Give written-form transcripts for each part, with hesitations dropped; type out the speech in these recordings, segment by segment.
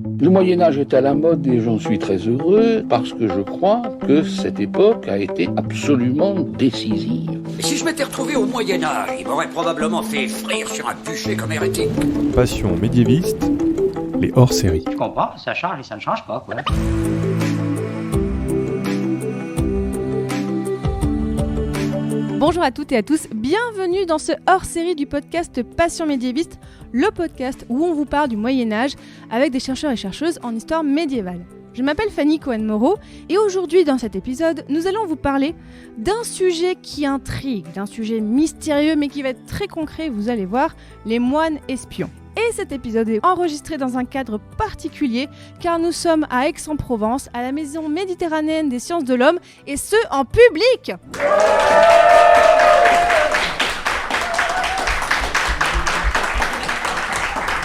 Le Moyen-Âge est à la mode et j'en suis très heureux parce que je crois que cette époque a été absolument décisive. Et si je m'étais retrouvé au Moyen-Âge, il m'aurait probablement fait frire sur un bûcher comme hérétique. Passion médiéviste, les hors-séries. Je comprends, ça change et ça ne change pas, quoi. Bonjour à toutes et à tous, bienvenue dans ce hors-série du podcast Passion médiéviste, le podcast où on vous parle du Moyen-Âge avec des chercheurs et chercheuses en histoire médiévale. Je m'appelle Fanny Cohen-Moreau et aujourd'hui dans cet épisode, nous allons vous parler d'un sujet qui intrigue, d'un sujet mystérieux mais qui va être très concret, vous allez voir, les moines espions. Et cet épisode est enregistré dans un cadre particulier car nous sommes à Aix-en-Provence, à la Maison méditerranéenne des sciences de l'homme et ce en public.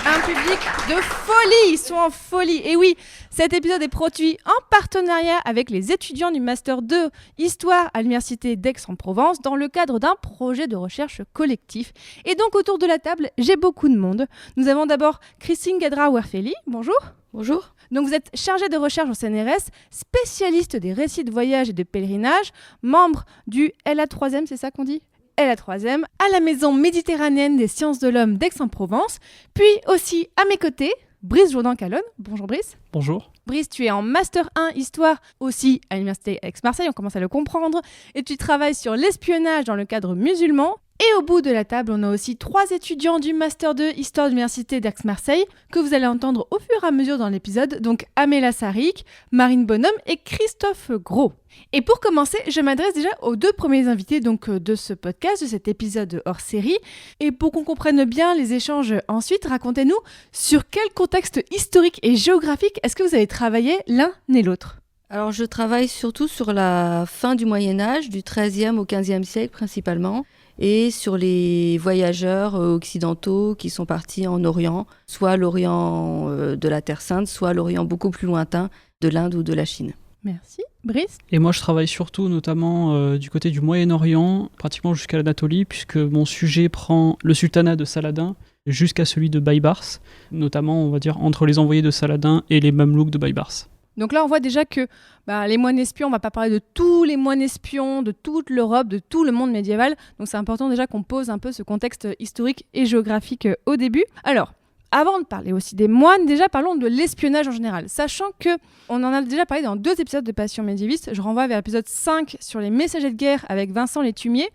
Un public de folie, ils sont en folie. Et oui, cet épisode est produit en partenariat avec les étudiants du Master 2 Histoire à l'Université d'Aix-en-Provence dans le cadre d'un projet de recherche collectif. Et donc autour de la table, j'ai beaucoup de monde. Nous avons d'abord Christine Gadra-Werfeli, bonjour. Bonjour. Donc vous êtes chargée de recherche au CNRS, spécialiste des récits de voyage et de pèlerinage, membre du LA3M, c'est ça qu'on dit ? LA3M, à la Maison méditerranéenne des sciences de l'homme d'Aix-en-Provence, puis aussi à mes côtés, Brice Jourdan-Calonne. Bonjour Brice. Bonjour. Brice, tu es en Master 1 Histoire aussi à l'Université Aix-Marseille, on commence à le comprendre, et tu travailles sur l'espionnage dans le cadre musulman. Et au bout de la table, on a aussi 3 étudiants du Master 2 Histoire de l'Université d'Aix-Marseille que vous allez entendre au fur et à mesure dans l'épisode, donc Amela Sarik, Marine Bonhomme et Christophe Gros. Et pour commencer, je m'adresse déjà aux 2 premiers invités donc, de ce podcast, de cet épisode hors série. Et pour qu'on comprenne bien les échanges ensuite, racontez-nous sur quel contexte historique et géographique est-ce que vous avez travaillé l'un et l'autre ? Alors je travaille surtout sur la fin du Moyen-Âge, du XIIIe au XVe siècle principalement, et sur les voyageurs occidentaux qui sont partis en Orient, soit l'Orient de la Terre Sainte, soit l'Orient beaucoup plus lointain de l'Inde ou de la Chine. Merci. Brice ? Et moi, je travaille surtout notamment du côté du Moyen-Orient, pratiquement jusqu'à l'Anatolie, puisque mon sujet prend le sultanat de Saladin jusqu'à celui de Baïbars, notamment, on va dire, entre les envoyés de Saladin et les Mamelouks de Baïbars. Donc là, on voit déjà que les moines espions, on ne va pas parler de tous les moines espions, de toute l'Europe, de tout le monde médiéval. Donc c'est important déjà qu'on pose un peu ce contexte historique et géographique au début. Alors, avant de parler aussi des moines, déjà parlons de l'espionnage en général. Sachant qu'on en a déjà parlé dans 2 épisodes de Passion médiéviste. Je renvoie vers l'épisode 5 sur les messagers de guerre avec Vincent Létumier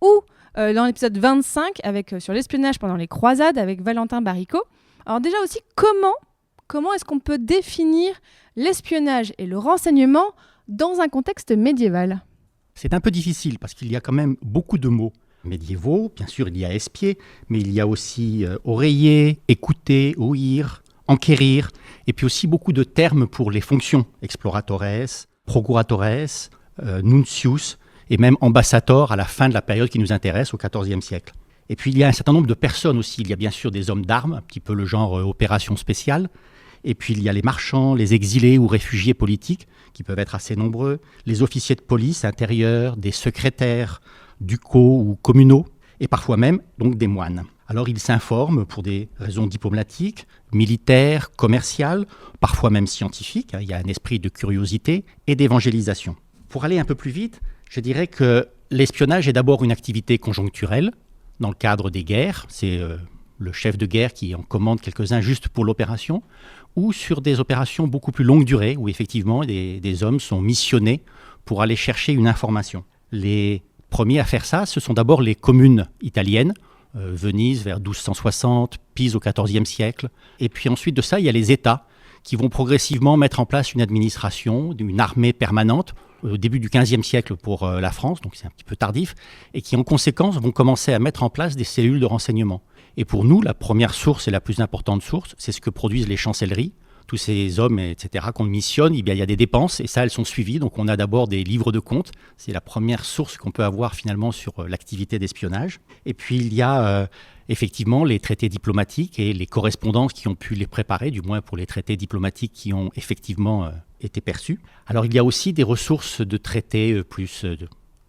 ou dans l'épisode 25 sur l'espionnage pendant les croisades avec Valentin Baricot. Alors déjà aussi, comment est-ce qu'on peut définir l'espionnage et le renseignement dans un contexte médiéval ? C'est un peu difficile parce qu'il y a quand même beaucoup de mots médiévaux. Bien sûr, il y a espier, mais il y a aussi oreiller, écouter, ouïr, enquérir, et puis aussi beaucoup de termes pour les fonctions, exploratores, procuratores, nuncius, et même ambassador à la fin de la période qui nous intéresse, au XIVe siècle. Et puis il y a un certain nombre de personnes aussi. Il y a bien sûr des hommes d'armes, un petit peu le genre opération spéciale. Et puis il y a les marchands, les exilés ou réfugiés politiques, qui peuvent être assez nombreux, les officiers de police intérieure, des secrétaires ducaux ou communaux, et parfois même donc des moines. Alors ils s'informent pour des raisons diplomatiques, militaires, commerciales, parfois même scientifiques. Il y a un esprit de curiosité et d'évangélisation. Pour aller un peu plus vite, je dirais que l'espionnage est d'abord une activité conjoncturelle, dans le cadre des guerres, c'est le chef de guerre qui en commande quelques-uns juste pour l'opération, ou sur des opérations beaucoup plus longue durée, où effectivement des hommes sont missionnés pour aller chercher une information. Les premiers à faire ça, ce sont d'abord les communes italiennes, Venise vers 1260, Pise au XIVe siècle, et puis ensuite de ça, il y a les États qui vont progressivement mettre en place une administration, une armée permanente, au début du XVe siècle pour la France, donc c'est un petit peu tardif, et qui en conséquence vont commencer à mettre en place des cellules de renseignement. Et pour nous, la première source et la plus importante source, c'est ce que produisent les chancelleries. Tous ces hommes, etc., qu'on missionne, il y a des dépenses, et ça, elles sont suivies. Donc on a d'abord des livres de comptes, c'est la première source qu'on peut avoir finalement sur l'activité d'espionnage. Et puis il y a effectivement les traités diplomatiques et les correspondances qui ont pu les préparer, du moins pour les traités diplomatiques qui ont effectivement été perçus. Alors il y a aussi des ressources de traités plus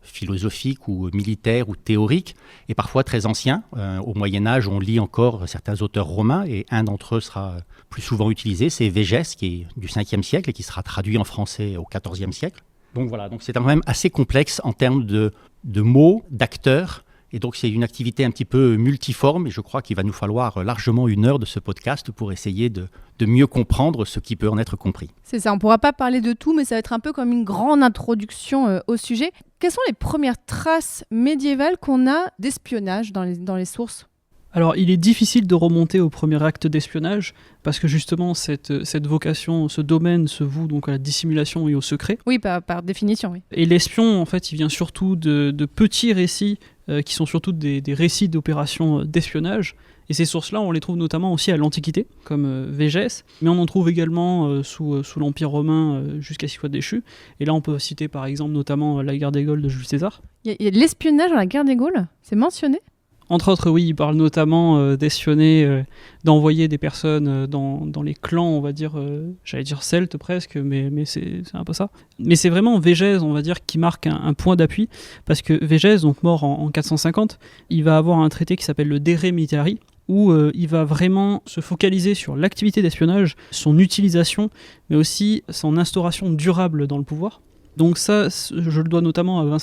philosophiques ou militaires ou théoriques, et parfois très anciens. Au Moyen-Âge, on lit encore certains auteurs romains, et un d'entre eux sera plus souvent utilisé, c'est Végès, qui est du 5e siècle et qui sera traduit en français au 14e siècle. Donc voilà, donc c'est quand même assez complexe en termes de mots, d'acteurs. Et donc, c'est une activité un petit peu multiforme et je crois qu'il va nous falloir largement 1 heure de ce podcast pour essayer de mieux comprendre ce qui peut en être compris. C'est ça, on ne pourra pas parler de tout, mais ça va être un peu comme une grande introduction au sujet. Quelles sont les premières traces médiévales qu'on a d'espionnage dans les sources ? Alors, il est difficile de remonter au premier acte d'espionnage parce que justement, cette vocation, ce domaine se voue donc à la dissimulation et au secret. Oui, par définition, oui. Et l'espion, en fait, il vient surtout de petits récits qui sont surtout des récits d'opérations d'espionnage. Et ces sources-là, on les trouve notamment aussi à l'Antiquité, comme Végès, mais on en trouve également sous l'Empire romain jusqu'à 6 fois déchu. Et là, on peut citer par exemple notamment la guerre des Gaules de Jules César. Il y a de l'espionnage dans la guerre des Gaules ? C'est mentionné ? Entre autres, oui, il parle notamment d'espionner, d'envoyer des personnes dans les clans, on va dire, j'allais dire celtes presque, mais c'est un peu ça. Mais c'est vraiment Végès, on va dire, qui marque un point d'appui, parce que Végès, donc mort en 450, il va avoir un traité qui s'appelle le De Re Militari, où il va vraiment se focaliser sur l'activité d'espionnage, son utilisation, mais aussi son instauration durable dans le pouvoir. Donc ça, je le dois notamment à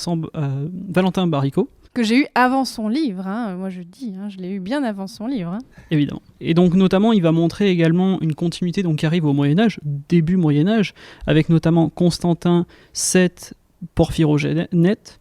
Valentin Barico, que j'ai eu avant son livre, moi je dis, je l'ai eu bien avant son livre. Évidemment. Et donc notamment, il va montrer également une continuité donc, qui arrive au Moyen-Âge, début Moyen-Âge, avec notamment Constantin VII Porphyrogène,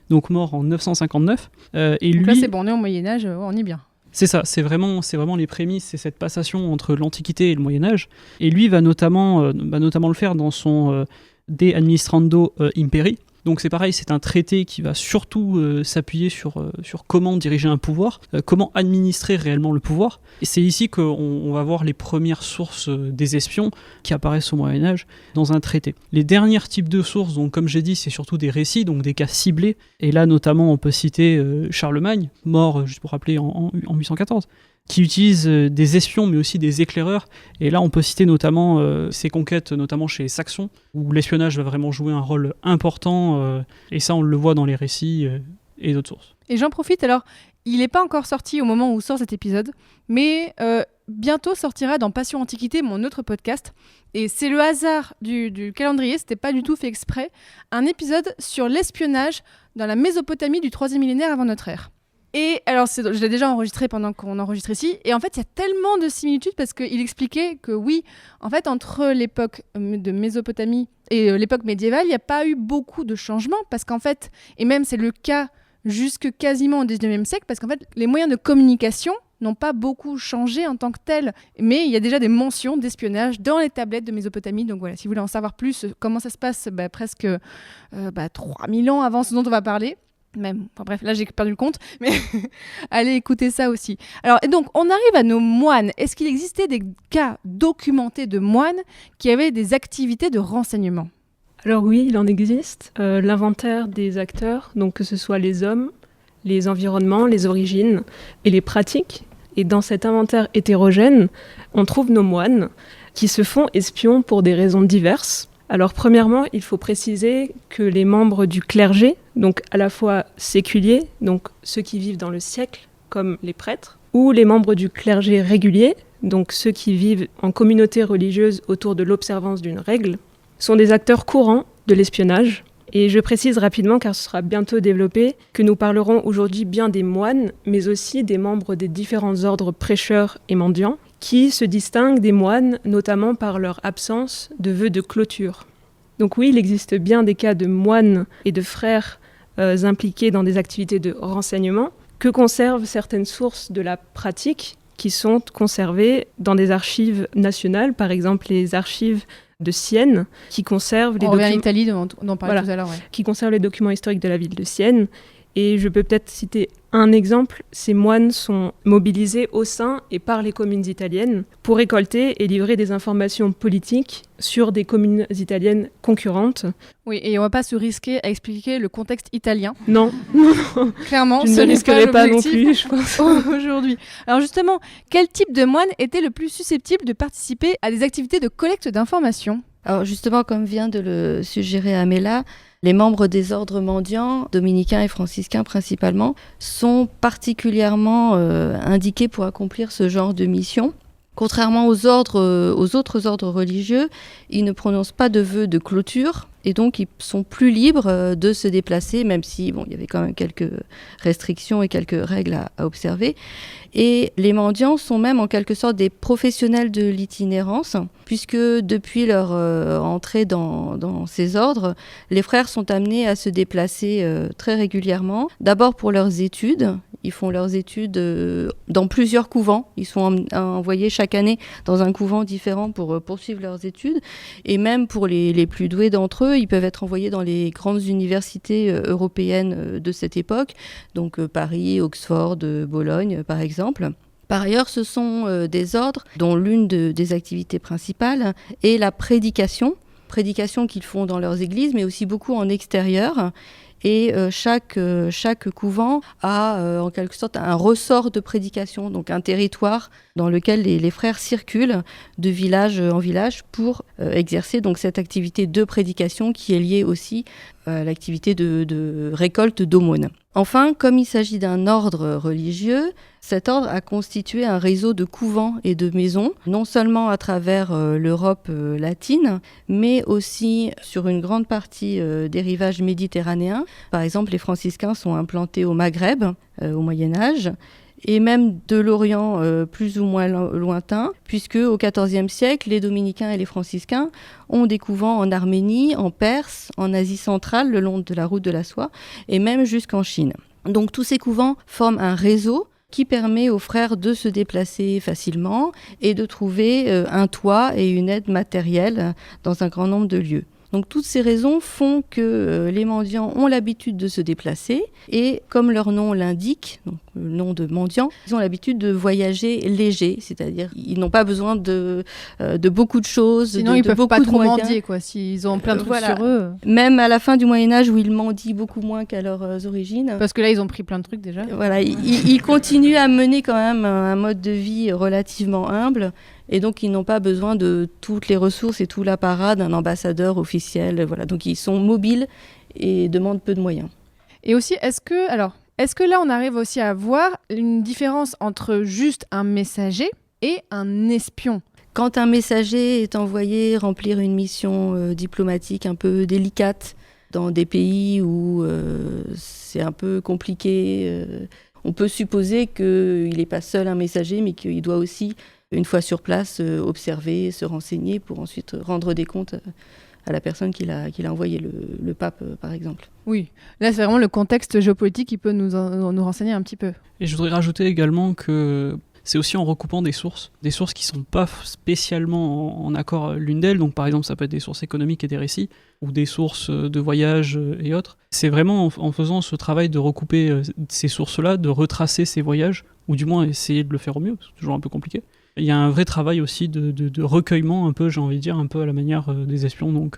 donc mort en 959. Et donc lui, là c'est bon, on est au Moyen-Âge, on y est bien. C'est ça, c'est vraiment les prémices, c'est cette passation entre l'Antiquité et le Moyen-Âge. Et lui va notamment le faire dans son De Administrando Imperi. Donc c'est pareil, c'est un traité qui va surtout s'appuyer sur comment diriger un pouvoir, comment administrer réellement le pouvoir. Et c'est ici qu'on va voir les premières sources des espions qui apparaissent au Moyen-Âge dans un traité. Les derniers types de sources, donc comme j'ai dit, c'est surtout des récits, donc des cas ciblés. Et là notamment on peut citer Charlemagne, mort, juste pour rappeler, en 814. Qui utilise des espions mais aussi des éclaireurs. Et là, on peut citer notamment ses conquêtes, notamment chez les Saxons, où l'espionnage va vraiment jouer un rôle important. Et ça, on le voit dans les récits et d'autres sources. Et j'en profite, alors, il n'est pas encore sorti au moment où sort cet épisode, mais bientôt sortira dans Passion Antiquité, mon autre podcast. Et c'est le hasard du calendrier, c'était pas du tout fait exprès, un épisode sur l'espionnage dans la Mésopotamie du 3e millénaire avant notre ère. Et alors, je l'ai déjà enregistré pendant qu'on enregistre ici, et en fait, il y a tellement de similitudes parce qu'il expliquait que oui, en fait, entre l'époque de Mésopotamie et l'époque médiévale, il n'y a pas eu beaucoup de changements parce qu'en fait, et même c'est le cas jusque quasiment au 19e siècle, parce qu'en fait, les moyens de communication n'ont pas beaucoup changé en tant que tels, mais il y a déjà des mentions d'espionnage dans les tablettes de Mésopotamie. Donc voilà, si vous voulez en savoir plus, comment ça se passe presque 3000 ans avant ce dont on va parler, même, enfin bref, là j'ai perdu le compte, mais allez écouter ça aussi. Alors, et donc, on arrive à nos moines. Est-ce qu'il existait des cas documentés de moines qui avaient des activités de renseignement ? Alors oui, il en existe. L'inventaire des acteurs, donc que ce soit les hommes, les environnements, les origines et les pratiques. Et dans cet inventaire hétérogène, on trouve nos moines qui se font espions pour des raisons diverses. Alors premièrement, il faut préciser que les membres du clergé, donc à la fois séculiers, donc ceux qui vivent dans le siècle, comme les prêtres, ou les membres du clergé régulier, donc ceux qui vivent en communauté religieuse autour de l'observance d'une règle, sont des acteurs courants de l'espionnage. Et je précise rapidement, car ce sera bientôt développé, que nous parlerons aujourd'hui bien des moines, mais aussi des membres des différents ordres prêcheurs et mendiants, qui se distinguent des moines, notamment par leur absence de vœux de clôture. Donc oui, il existe bien des cas de moines et de frères impliqués dans des activités de renseignement, que conservent certaines sources de la pratique, qui sont conservées dans des archives nationales, par exemple les archives de Sienne, qui conservent les documents... en Italie, dont on parlait tout à l'heure, ouais. Qui conservent les documents historiques de la ville de Sienne. Et je peux peut-être citer un exemple. Ces moines sont mobilisés au sein et par les communes italiennes pour récolter et livrer des informations politiques sur des communes italiennes concurrentes. Oui, et on ne va pas se risquer à expliquer le contexte italien. Non. Clairement, je ne risquerai pas non plus, je pense. Aujourd'hui. Alors justement, quel type de moine était le plus susceptible de participer à des activités de collecte d'informations ? Alors justement, comme vient de le suggérer Améla, les membres des ordres mendiants, dominicains et franciscains principalement, sont particulièrement indiqués pour accomplir ce genre de mission. Contrairement aux autres ordres religieux, ils ne prononcent pas de vœux de clôture et donc ils sont plus libres de se déplacer, même si il y avait quand même quelques restrictions et quelques règles à observer. Et les mendiants sont même en quelque sorte des professionnels de l'itinérance, puisque depuis leur entrée dans ces ordres, les frères sont amenés à se déplacer très régulièrement. D'abord pour leurs études. Ils font leurs études dans plusieurs couvents. Ils sont envoyés chaque année dans un couvent différent pour poursuivre leurs études. Et même pour les plus doués d'entre eux, ils peuvent être envoyés dans les grandes universités européennes de cette époque, donc Paris, Oxford, Bologne par exemple. Par ailleurs, ce sont des ordres dont l'une des activités principales est la prédication qu'ils font dans leurs églises, mais aussi beaucoup en extérieur. Et chaque couvent a en quelque sorte un ressort de prédication, donc un territoire dans lequel les frères circulent de village en village pour exercer donc cette activité de prédication qui est liée aussi à l'activité de récolte d'aumônes. Enfin, comme il s'agit d'un ordre religieux, cet ordre a constitué un réseau de couvents et de maisons, non seulement à travers l'Europe latine, mais aussi sur une grande partie des rivages méditerranéens. Par exemple, les franciscains sont implantés au Maghreb, au Moyen-Âge, et même de l'Orient plus ou moins lointain, puisque au XIVe siècle, les dominicains et les franciscains ont des couvents en Arménie, en Perse, en Asie centrale, le long de la route de la soie, et même jusqu'en Chine. Donc tous ces couvents forment un réseau qui permet aux frères de se déplacer facilement et de trouver un toit et une aide matérielle dans un grand nombre de lieux. Donc toutes ces raisons font que les mendiants ont l'habitude de se déplacer et comme leur nom l'indique, donc le nom de mendiants, ils ont l'habitude de voyager léger, c'est-à-dire ils n'ont pas besoin de beaucoup de choses. Sinon ils peuvent pas trop mendier quoi, s'ils ont plein de trucs sur eux. Même à la fin du Moyen-Âge où ils mendient beaucoup moins qu'à leurs origines. Parce que là ils ont pris plein de trucs déjà. Voilà, ils continuent à mener quand même un mode de vie relativement humble. Et donc, ils n'ont pas besoin de toutes les ressources et tout l'apparat d'un ambassadeur officiel. Voilà. Donc, ils sont mobiles et demandent peu de moyens. Et aussi, est-ce que là, on arrive aussi à voir une différence entre juste un messager et un espion ? Quand un messager est envoyé remplir une mission diplomatique un peu délicate dans des pays où c'est un peu compliqué, on peut supposer qu'il n'est pas seul un messager, mais qu'il doit aussi... une fois sur place, observer, se renseigner pour ensuite rendre des comptes à la personne qui l'a envoyé, le pape par exemple. Oui, là c'est vraiment le contexte géopolitique qui peut nous renseigner un petit peu. Et je voudrais rajouter également que c'est aussi en recoupant des sources qui ne sont pas spécialement en accord l'une d'elles, donc par exemple ça peut être des sources économiques et des récits, ou des sources de voyage et autres. C'est vraiment en faisant ce travail de recouper ces sources-là, de retracer ces voyages, ou du moins essayer de le faire au mieux, c'est toujours un peu compliqué. Il y a un vrai travail aussi de recueillement, un peu, j'ai envie de dire, un peu à la manière des espions, donc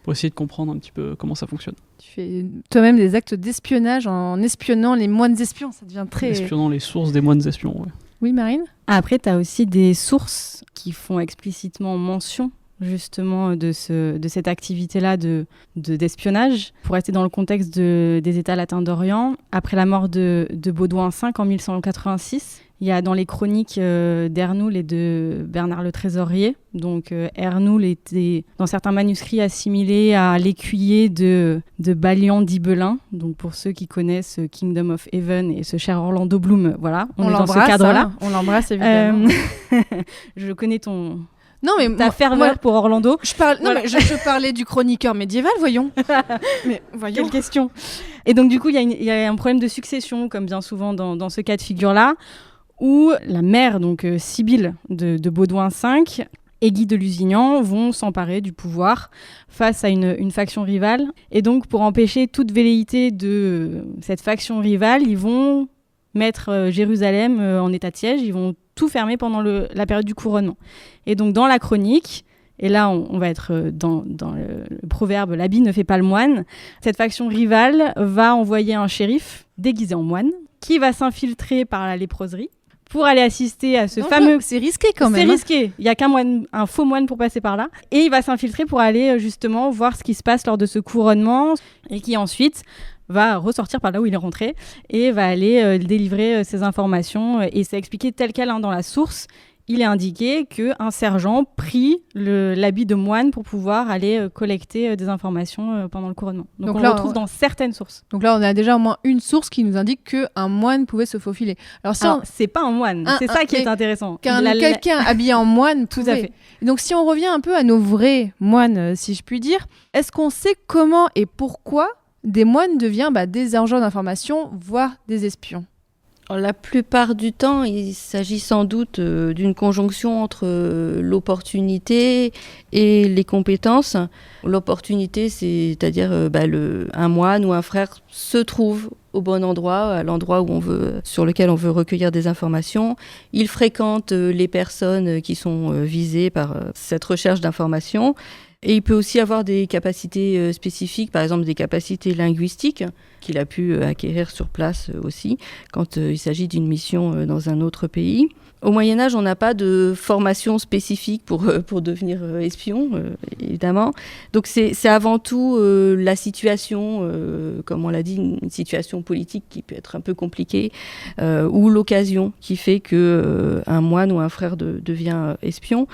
pour essayer de comprendre un petit peu comment ça fonctionne. Tu fais toi-même des actes d'espionnage en espionnant les moines espions, ça devient très... Espionnant les sources des moines espions, ouais. Oui, Marine ? Après, tu as aussi des sources qui font explicitement mention justement de cette activité-là d'espionnage. Pour rester dans le contexte des États latins d'Orient, après la mort de Baudouin V en 1186, il y a dans les chroniques d'Ernoul et de Bernard le Trésorier. Donc Ernoul était dans certains manuscrits assimilé à l'écuyer de Balian d'Ibelin. Donc pour ceux qui connaissent Kingdom of Heaven et ce cher Orlando Bloom, voilà, on est dans ce cadre-là. On l'embrasse évidemment. Je connais ta ferveur pour Orlando. Je parlais du chroniqueur médiéval, voyons. Mais voyons. Quelle question. Et donc du coup, il y a un problème de succession, comme bien souvent dans ce cas de figure-là, où la mère, donc Sibylle de Baudouin V, et Guy de Lusignan vont s'emparer du pouvoir face à une faction rivale. Et donc, pour empêcher toute velléité de cette faction rivale, ils vont mettre Jérusalem en état de siège, ils vont tout fermer pendant la période du couronnement. Et donc, dans la chronique, et là, on va être dans le proverbe « l'habit ne fait pas le moine », cette faction rivale va envoyer un shérif déguisé en moine qui va s'infiltrer par la léproserie pour aller assister à ce Donc fameux... là, c'est risqué quand même. C'est hein. risqué. Il y a un faux moine pour passer par là. Et il va s'infiltrer pour aller justement voir ce qui se passe lors de ce couronnement et qui ensuite va ressortir par là où il est rentré et va aller délivrer ces informations. Et c'est expliqué tel quel dans la source. Il est indiqué qu'un sergent prit l'habit de moine pour pouvoir aller collecter des informations pendant le couronnement. Donc on là, le retrouve dans certaines sources. Donc là, on a déjà au moins une source qui nous indique qu'un moine pouvait se faufiler. Alors, si Alors, c'est pas un moine, c'est ça qui est intéressant. quelqu'un habillé en moine Tout pouvait. à fait. Et donc, si on revient un peu à nos vrais moines, si je puis dire, est-ce qu'on sait comment et pourquoi des moines deviennent des agents d'information, voire des espions? Alors, la plupart du temps, il s'agit sans doute d'une conjonction entre l'opportunité et les compétences. L'opportunité, c'est-à-dire un moine ou un frère se trouve au bon endroit, à l'endroit sur lequel on veut recueillir des informations. Il fréquente les personnes qui sont visées par cette recherche d'informations. Et il peut aussi avoir des capacités spécifiques, par exemple des capacités linguistiques qu'il a pu acquérir sur place aussi, quand il s'agit d'une mission dans un autre pays. Au Moyen-Âge, on n'a pas de formation spécifique pour devenir espion, évidemment. Donc c'est avant tout la situation, comme on l'a dit, une situation politique qui peut être un peu compliquée, ou l'occasion qui fait qu'un moine ou un frère devient espion.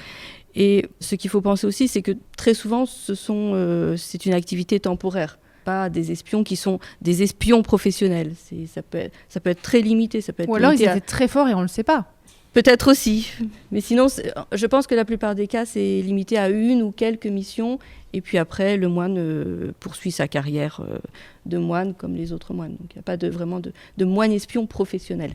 Et ce qu'il faut penser aussi, c'est que très souvent, c'est une activité temporaire, pas des espions qui sont des espions professionnels. Ça peut être très limité. Ça peut être Ou alors ils limité étaient très forts et on ne le sait pas. Peut-être aussi. Mais sinon, je pense que la plupart des cas, c'est limité à une ou quelques missions. Et puis après, le moine poursuit sa carrière de moine comme les autres moines. Donc il n'y a pas vraiment de moine espion professionnel.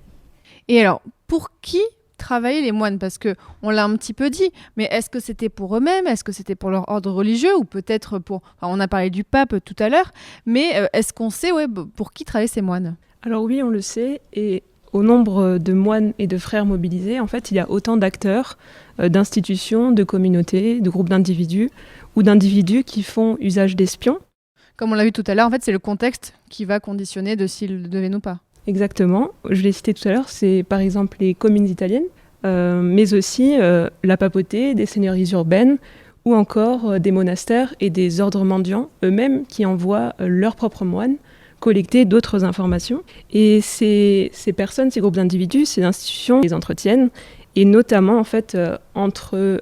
Et alors, pour qui travailler les moines? Parce qu'on l'a un petit peu dit, mais est-ce que c'était pour eux-mêmes? Est-ce que c'était pour leur ordre religieux? Ou peut-être pour... Enfin, on a parlé du pape tout à l'heure, mais est-ce qu'on sait pour qui travaillaient ces moines? Alors oui, on le sait, et au nombre de moines et de frères mobilisés, en fait, il y a autant d'acteurs, d'institutions, de communautés, de groupes d'individus, ou d'individus qui font usage d'espions. Comme on l'a vu tout à l'heure, en fait, c'est le contexte qui va conditionner de s'ils le deviennent ou pas. Exactement. Je l'ai cité tout à l'heure, c'est par exemple les communes italiennes, mais aussi la papauté, des seigneuries urbaines, ou encore des monastères et des ordres mendiants eux-mêmes qui envoient leurs propres moines collecter d'autres informations. Et ces personnes, ces groupes d'individus, ces institutions les entretiennent, et notamment en fait entre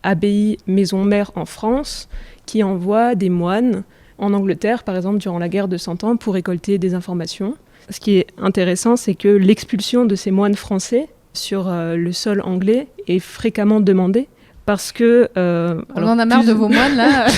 abbayes, maisons mères en France, qui envoient des moines en Angleterre, par exemple, durant la guerre de 100 ans, pour récolter des informations. Ce qui est intéressant, c'est que l'expulsion de ces moines français sur le sol anglais est fréquemment demandée parce que... on en a marre de vos moines, là.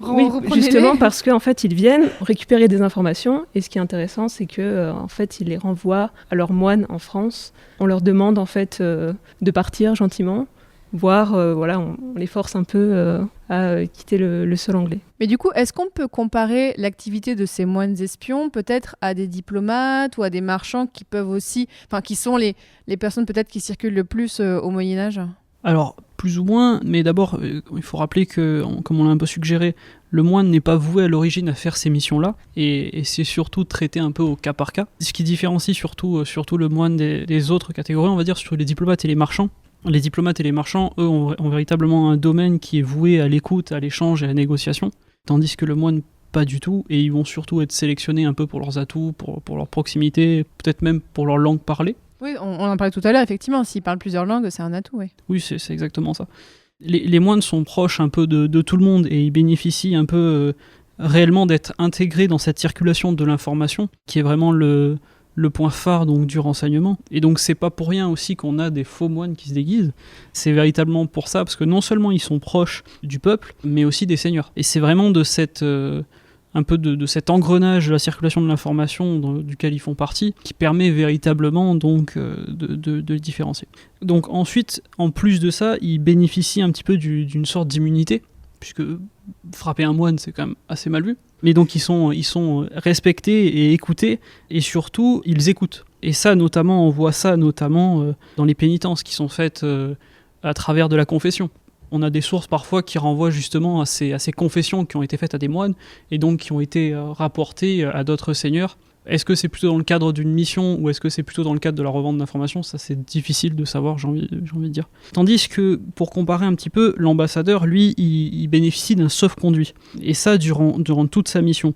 Oui, justement parce qu'en fait, ils viennent récupérer des informations. Et ce qui est intéressant, c'est que en fait, ils les renvoient à leurs moines en France. On leur demande en fait de partir gentiment, voire on les force un peu à quitter le sol anglais. Mais du coup, est-ce qu'on peut comparer l'activité de ces moines espions peut-être à des diplomates ou à des marchands qui peuvent aussi, qui sont les personnes peut-être qui circulent le plus au Moyen-Âge? Alors, plus ou moins, mais d'abord, il faut rappeler que, comme on l'a un peu suggéré, le moine n'est pas voué à l'origine à faire ces missions-là, et c'est surtout traité un peu au cas par cas. Ce qui différencie surtout le moine des autres catégories, on va dire, sur les diplomates et les marchands. Les diplomates et les marchands, eux, ont véritablement un domaine qui est voué à l'écoute, à l'échange et à la négociation, tandis que le moine, pas du tout, et ils vont surtout être sélectionnés un peu pour leurs atouts, pour leur proximité, peut-être même pour leur langue parlée. Oui, on en parlait tout à l'heure, effectivement, s'ils parlent plusieurs langues, c'est un atout, oui. Oui, c'est exactement ça. Les moines sont proches un peu de tout le monde, et ils bénéficient un peu réellement d'être intégrés dans cette circulation de l'information, qui est vraiment le point phare donc, du renseignement. Et donc c'est pas pour rien aussi qu'on a des faux moines qui se déguisent, c'est véritablement pour ça, parce que non seulement ils sont proches du peuple, mais aussi des seigneurs. Et c'est vraiment de cette... un peu de cet engrenage de la circulation de l'information duquel ils font partie, qui permet véritablement donc de les différencier. Donc ensuite, en plus de ça, ils bénéficient un petit peu d'une sorte d'immunité, puisque frapper un moine, c'est quand même assez mal vu. Mais donc ils sont respectés et écoutés, et surtout, ils écoutent. Et ça, notamment, on voit ça notamment dans les pénitences qui sont faites à travers de la confession. On a des sources parfois qui renvoient justement à ces confessions qui ont été faites à des moines et donc qui ont été rapportées à d'autres seigneurs Est-ce que c'est plutôt dans le cadre d'une mission ou est-ce que c'est plutôt dans le cadre de la revente d'informations? Ça, c'est difficile de savoir, j'ai envie de dire. Tandis que, pour comparer un petit peu, l'ambassadeur, lui, il bénéficie d'un sauf-conduit. Et ça, durant toute sa mission.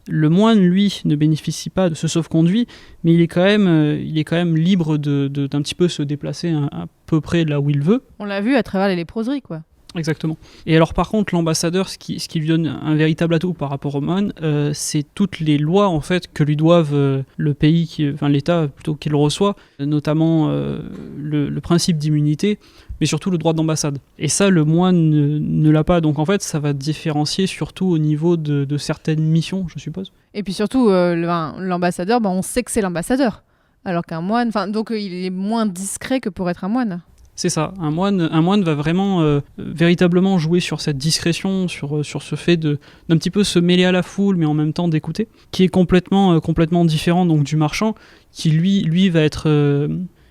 Le moine, lui, ne bénéficie pas de ce sauf-conduit, mais il est quand même libre d'un petit peu se déplacer à peu près là où il veut. On l'a vu à travers les léproseries, quoi. Exactement. Et alors par contre, l'ambassadeur, ce qui lui donne un véritable atout par rapport au moine, c'est toutes les lois en fait que lui doivent le pays, l'État plutôt qu'il reçoit, notamment le principe d'immunité, mais surtout le droit d'ambassade. Et ça, le moine ne l'a pas. Donc en fait, ça va différencier surtout au niveau de certaines missions, je suppose. Et puis surtout, l'ambassadeur, on sait que c'est l'ambassadeur, alors qu'un moine, donc il est moins discret que pour être un moine. C'est ça, un moine va vraiment véritablement jouer sur cette discrétion, sur ce fait d'un petit peu se mêler à la foule, mais en même temps d'écouter, qui est complètement différent donc du marchand, qui lui va être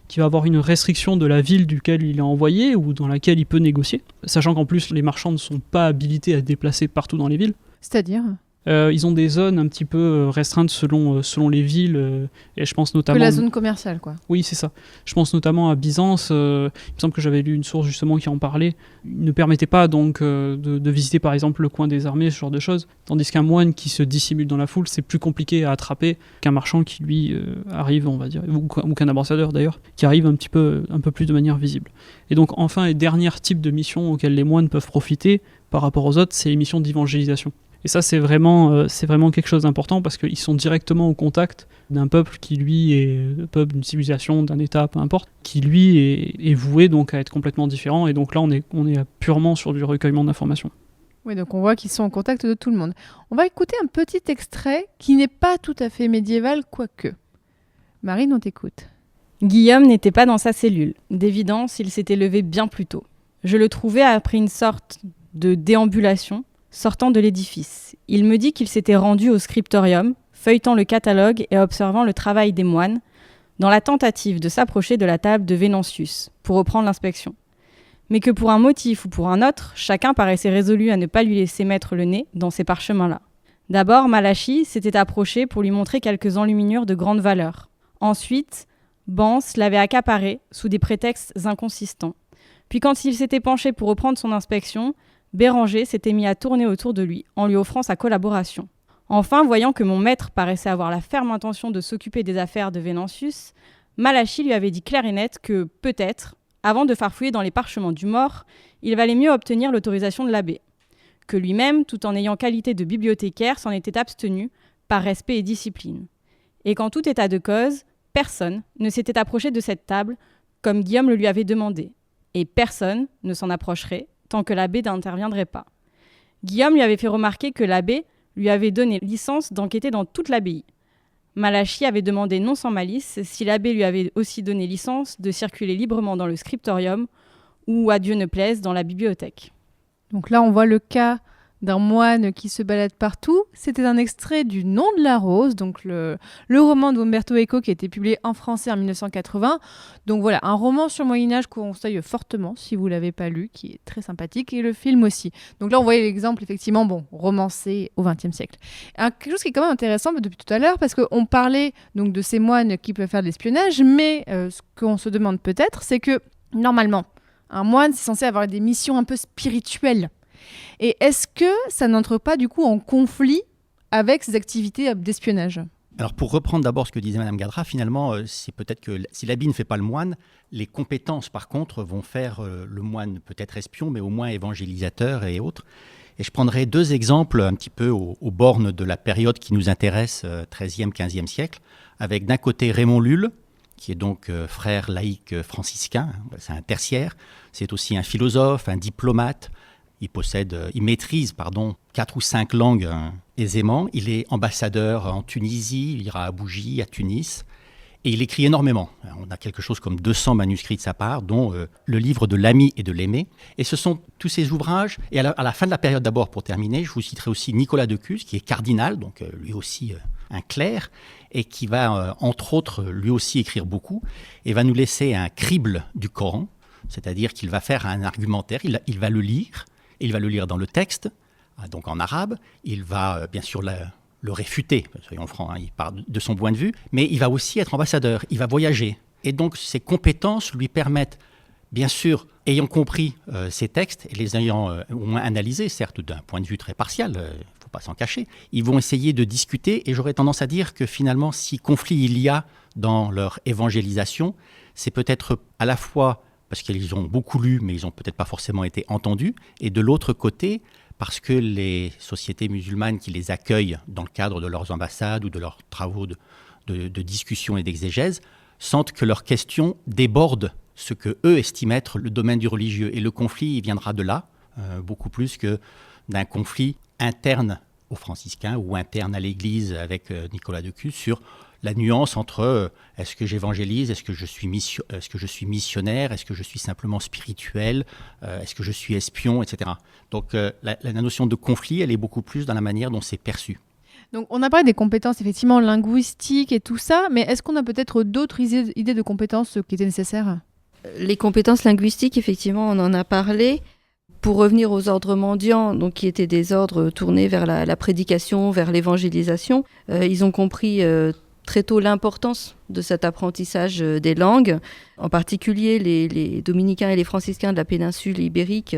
qui va avoir une restriction de la ville duquel il est envoyé ou dans laquelle il peut négocier, sachant qu'en plus les marchands ne sont pas habilités à se déplacer partout dans les villes. C'est-à-dire ils ont des zones un petit peu restreintes selon les villes, et je pense notamment... Que la zone commerciale, quoi. Oui, c'est ça. Je pense notamment à Byzance, il me semble que j'avais lu une source justement qui en parlait. Il ne permettait pas donc de visiter par exemple le coin des armées, ce genre de choses, tandis qu'un moine qui se dissimule dans la foule, c'est plus compliqué à attraper qu'un marchand qui lui arrive, on va dire, ou qu'un ambassadeur d'ailleurs, qui arrive un peu plus de manière visible. Et donc enfin, et dernier type de mission auquel les moines peuvent profiter par rapport aux autres, c'est les missions d'évangélisation. Et ça, c'est vraiment quelque chose d'important parce qu'ils sont directement au contact d'un peuple qui, lui, est le peuple d'une civilisation, d'un État, peu importe, qui, lui, est voué donc à être complètement différent. Et donc là, on est purement sur du recueillement d'informations. Oui, donc on voit qu'ils sont en contact de tout le monde. On va écouter un petit extrait qui n'est pas tout à fait médiéval, quoique. Marine, on t'écoute. Guillaume n'était pas dans sa cellule. D'évidence, il s'était levé bien plus tôt. Je le trouvais après une sorte de déambulation, sortant de l'édifice. Il me dit qu'il s'était rendu au scriptorium, feuilletant le catalogue et observant le travail des moines, dans la tentative de s'approcher de la table de Vénantius, pour reprendre l'inspection. Mais que pour un motif ou pour un autre, chacun paraissait résolu à ne pas lui laisser mettre le nez dans ces parchemins-là. D'abord, Malachie s'était approché pour lui montrer quelques enluminures de grande valeur. Ensuite, Bance l'avait accaparé sous des prétextes inconsistants. Puis quand il s'était penché pour reprendre son inspection, Béranger s'était mis à tourner autour de lui, en lui offrant sa collaboration. Enfin, voyant que mon maître paraissait avoir la ferme intention de s'occuper des affaires de Vénantius, Malachie lui avait dit clair et net que, peut-être, avant de farfouiller dans les parchemins du mort, il valait mieux obtenir l'autorisation de l'abbé. Que lui-même, tout en ayant qualité de bibliothécaire, s'en était abstenu, par respect et discipline. Et qu'en tout état de cause, personne ne s'était approché de cette table, comme Guillaume le lui avait demandé. Et personne ne s'en approcherait, tant que l'abbé n'interviendrait pas. Guillaume lui avait fait remarquer que l'abbé lui avait donné licence d'enquêter dans toute l'abbaye. Malachie avait demandé non sans malice si l'abbé lui avait aussi donné licence de circuler librement dans le scriptorium ou, à Dieu ne plaise, dans la bibliothèque. Donc là, on voit le cas d'un moine qui se balade partout. C'était un extrait du Nom de la Rose, donc le roman d'Umberto Eco qui a été publié en français en 1980. Donc voilà, un roman sur le Moyen-Âge qu'on conseille fortement si vous ne l'avez pas lu, qui est très sympathique, et le film aussi. Donc là, on voyait l'exemple, effectivement, romancé au XXe siècle. Quelque chose qui est quand même intéressant depuis tout à l'heure, parce qu'on parlait donc de ces moines qui peuvent faire de l'espionnage, mais ce qu'on se demande peut-être, c'est que, normalement, un moine, c'est censé avoir des missions un peu spirituelles. Et est-ce que ça n'entre pas du coup en conflit avec ces activités d'espionnage ? Alors pour reprendre d'abord ce que disait Madame Gadra, finalement, c'est peut-être que si l'habit ne fait pas le moine, les compétences par contre vont faire le moine peut-être espion, mais au moins évangélisateur et autres. Et je prendrai deux exemples un petit peu aux bornes de la période qui nous intéresse, 13e, 15e siècle, avec d'un côté Raymond Lulle, qui est donc frère laïque franciscain, c'est un tertiaire, c'est aussi un philosophe, un diplomate. Il maîtrise 4 ou 5 langues aisément. Il est ambassadeur en Tunisie, il ira à Bougie, à Tunis. Et il écrit énormément. On a quelque chose comme 200 manuscrits de sa part, dont le livre de l'ami et de l'aimé. Et ce sont tous ces ouvrages. Et à la fin de la période d'abord, pour terminer, je vous citerai aussi Nicolas de Cuse, qui est cardinal, donc lui aussi un clerc, et qui va, entre autres, lui aussi écrire beaucoup, et va nous laisser un crible du Coran, c'est-à-dire qu'il va faire un argumentaire, il va le lire. Il va le lire dans le texte, donc en arabe. Il va bien sûr le réfuter, soyons francs, hein, il parle de son point de vue, mais il va aussi être ambassadeur, il va voyager. Et donc ses compétences lui permettent, bien sûr, ayant compris ces textes et les ayant au moins analysés, certes d'un point de vue très partial, il ne faut pas s'en cacher, ils vont essayer de discuter et j'aurais tendance à dire que finalement, si conflit il y a dans leur évangélisation, c'est peut-être à la fois parce qu'ils ont beaucoup lu, mais ils n'ont peut-être pas forcément été entendus, et de l'autre côté, parce que les sociétés musulmanes qui les accueillent dans le cadre de leurs ambassades ou de leurs travaux de discussion et d'exégèse, sentent que leurs questions débordent ce que eux estiment être le domaine du religieux. Et le conflit, il viendra de là, beaucoup plus que d'un conflit interne aux franciscains ou interne à l'Église avec Nicolas de Cus sur la nuance entre est-ce que j'évangélise, est-ce que je suis missionnaire, est-ce que je suis simplement spirituel, est-ce que je suis espion, etc. Donc la notion de conflit, elle est beaucoup plus dans la manière dont c'est perçu. Donc, on a parlé des compétences, effectivement, linguistiques et tout ça, mais est-ce qu'on a peut-être d'autres idées de compétences qui étaient nécessaires ? Les compétences linguistiques, effectivement, on en a parlé. Pour revenir aux ordres mendiants, donc qui étaient des ordres tournés vers la prédication, vers l'évangélisation, ils ont compris très tôt l'importance de cet apprentissage des langues. En particulier, les dominicains et les franciscains de la péninsule ibérique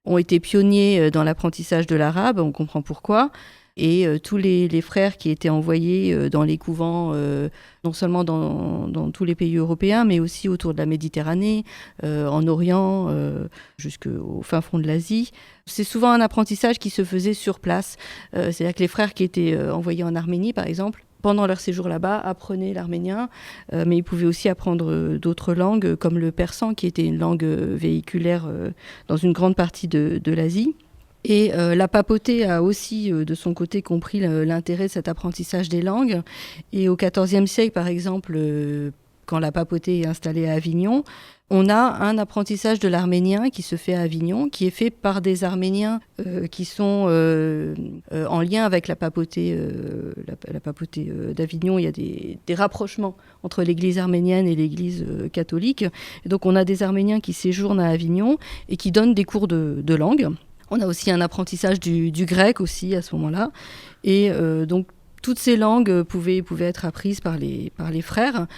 ont été pionniers dans l'apprentissage de l'arabe, on comprend pourquoi. Et tous les frères qui étaient envoyés dans les couvents, non seulement dans tous les pays européens, mais aussi autour de la Méditerranée, en Orient, jusqu'au fin fond de l'Asie. C'est souvent un apprentissage qui se faisait sur place. C'est-à-dire que les frères qui étaient envoyés en Arménie, par exemple, pendant leur séjour là-bas, apprenaient l'arménien, mais ils pouvaient aussi apprendre d'autres langues, comme le persan, qui était une langue véhiculaire dans une grande partie de l'Asie. Et la papauté a aussi, de son côté, compris l'intérêt de cet apprentissage des langues. Et au XIVe siècle, par exemple, quand la papauté est installée à Avignon, on a un apprentissage de l'arménien qui se fait à Avignon, qui est fait par des Arméniens qui sont en lien avec la papauté d'Avignon. Il y a des rapprochements entre l'église arménienne et l'église catholique. Et donc on a des Arméniens qui séjournent à Avignon et qui donnent des cours de langue. On a aussi un apprentissage du grec aussi à ce moment-là. Et donc, toutes ces langues pouvaient être apprises par les frères.